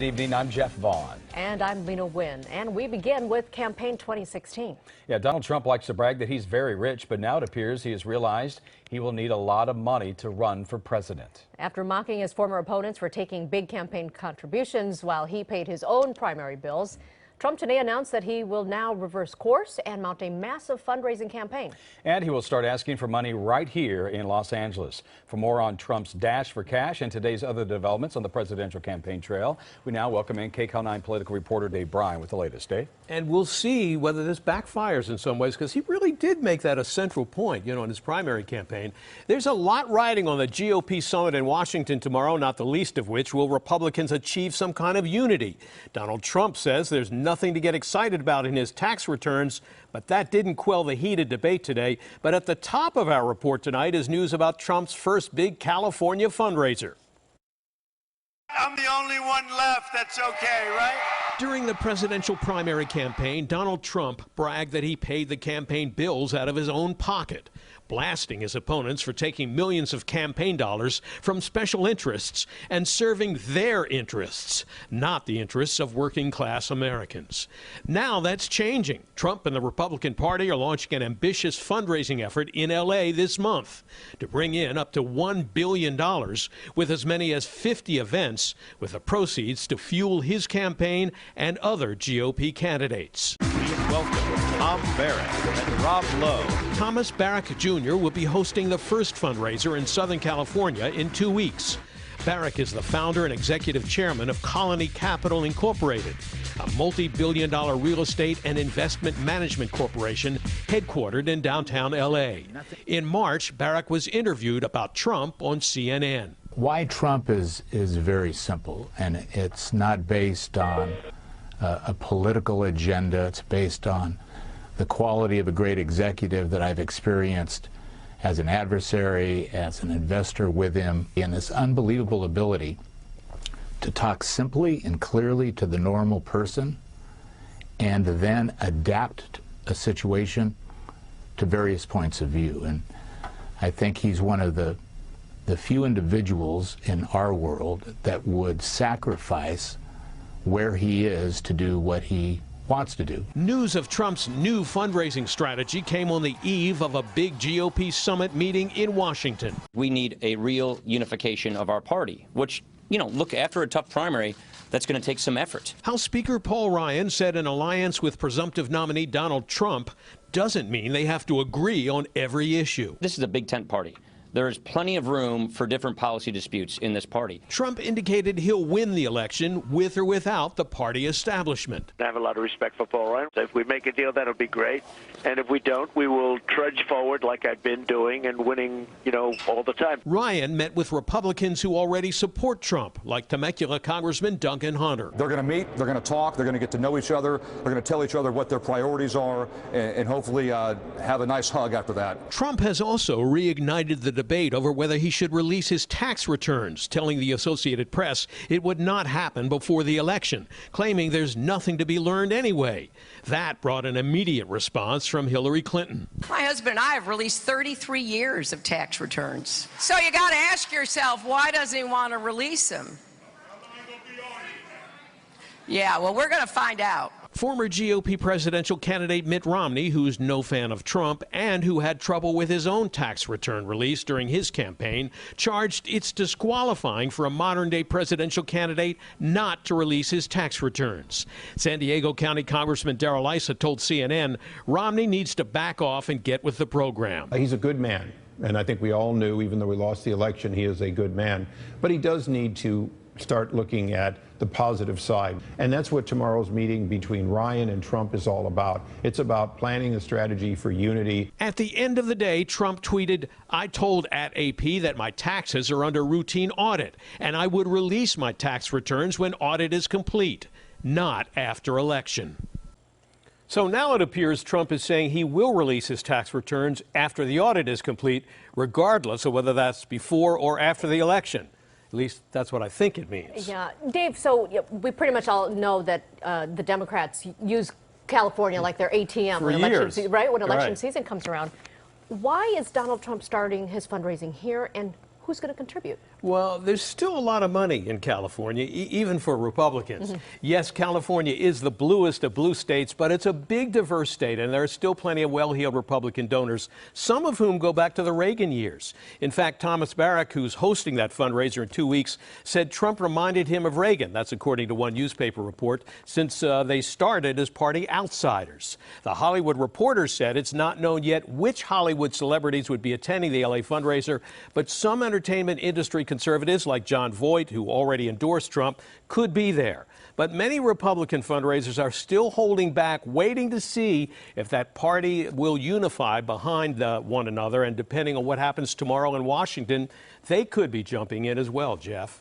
Good evening, I'm Jeff Vaughn. And I'm Lena Wynn. And we begin with Campaign 2016. Yeah, Donald Trump likes to brag that he's very rich, but now it appears he has realized he will need a lot of money to run for president. After mocking his former opponents for taking big campaign contributions while he paid his own primary bills, Trump today announced that he will now reverse course and mount a massive fundraising campaign. And he will start asking for money right here in Los Angeles. For more on Trump's dash for cash and today's other developments on the presidential campaign trail, we now welcome in KCAL 9 political reporter Dave Bryan with the latest. Dave? And we'll see whether this backfires in some ways, because he really did make that a central point, in his primary campaign. There's a lot riding on the GOP summit in Washington tomorrow, not the least of which will Republicans achieve some kind of unity. Donald Trump says there's nothing to get excited about in his tax returns, but that didn't quell the heated debate today. But at the top of our report tonight is news about Trump's first big California fundraiser. I'm the only one left. That's okay, right? During the presidential primary campaign, Donald Trump bragged that he paid the campaign bills out of his own pocket, blasting his opponents for taking millions of campaign dollars from special interests and serving their interests, not the interests of working-class Americans. Now that's changing. Trump and the Republican Party are launching an ambitious fundraising effort in L.A. this month to bring in up to $1 billion with as many as 50 events, with the proceeds to fuel his campaign and other GOP candidates. Welcome Tom Barrett and Rob Lowe. Thomas Barrack Jr. will be hosting the first fundraiser in Southern California in 2 weeks. Barrack is the founder and executive chairman of Colony Capital Incorporated, a multi-billion-dollar real estate and investment management corporation headquartered in downtown L.A. In March, Barrack was interviewed about Trump on CNN. Why Trump is very simple, and it's not based on a political agenda. It's based on the quality of a great executive that I've experienced as an adversary, as an investor with him, and this unbelievable ability to talk simply and clearly to the normal person and then adapt a situation to various points of view. And I think he's one of the few individuals in our world that would sacrifice where he is to do what he wants to do. News of Trump's new fundraising strategy came on the eve of a big GOP summit meeting in Washington. We need a real unification of our party, which, look, after a tough primary, that's going to take some effort. House Speaker Paul Ryan said an alliance with presumptive nominee Donald Trump doesn't mean they have to agree on every issue. This is a big tent party. There is plenty of room for different policy disputes in this party. Trump indicated he'll win the election with or without the party establishment. I have a lot of respect for Paul Ryan. If we make a deal, that'll be great. And if we don't, we will trudge forward like I've been doing and winning, all the time. Ryan met with Republicans who already support Trump, like Temecula Congressman Duncan Hunter. They're going to meet, they're going to talk, they're going to get to know each other, they're going to tell each other what their priorities are, and hopefully have a nice hug after that. Trump has also reignited the debate over whether he should release his tax returns, telling the Associated Press it would not happen before the election, claiming there's nothing to be learned anyway. That brought an immediate response from Hillary Clinton. My husband and I have released 33 years of tax returns. So you got to ask yourself, why doesn't he want to release them? Yeah, well, we're going to find out. Former GOP presidential candidate Mitt Romney, who's no fan of Trump and who had trouble with his own tax return release during his campaign, charged it's disqualifying for a modern-day presidential candidate not to release his tax returns. San Diego County Congressman Darrell Issa told CNN Romney needs to back off and get with the program. He's a good man, and I think we all knew, even though we lost the election, he is a good man. But he does need to start looking at the positive side. And that's what tomorrow's meeting between Ryan and Trump is all about. It's about planning a strategy for unity. At the end of the day, Trump tweeted, I told @AP that my taxes are under routine audit, and I would release my tax returns when audit is complete, not after election. So now it appears Trump is saying he will release his tax returns after the audit is complete, regardless of whether that's before or after the election. At least that's what I think it means. Yeah, Dave, so we pretty much all know that the Democrats use California like their ATM for when years. When election season comes around. Why is Donald Trump starting his fundraising here, and who's going to contribute? Well, there's still a lot of money in California, even for Republicans. Yes, California is the bluest of blue states, but it's a big, diverse state, and there are still plenty of well-heeled Republican donors, some of whom go back to the Reagan years. In fact, Thomas Barrack, who's hosting that fundraiser in 2 weeks, said Trump reminded him of Reagan. That's according to one newspaper report, since they started as party outsiders. The Hollywood Reporter said it's not known yet which Hollywood celebrities would be attending the LA fundraiser, but some entertainment industry conservatives like John Voight, who already endorsed Trump, could be there. But many Republican fundraisers are still holding back, waiting to see if that party will unify behind one another. And depending on what happens tomorrow in Washington, they could be jumping in as well, Jeff.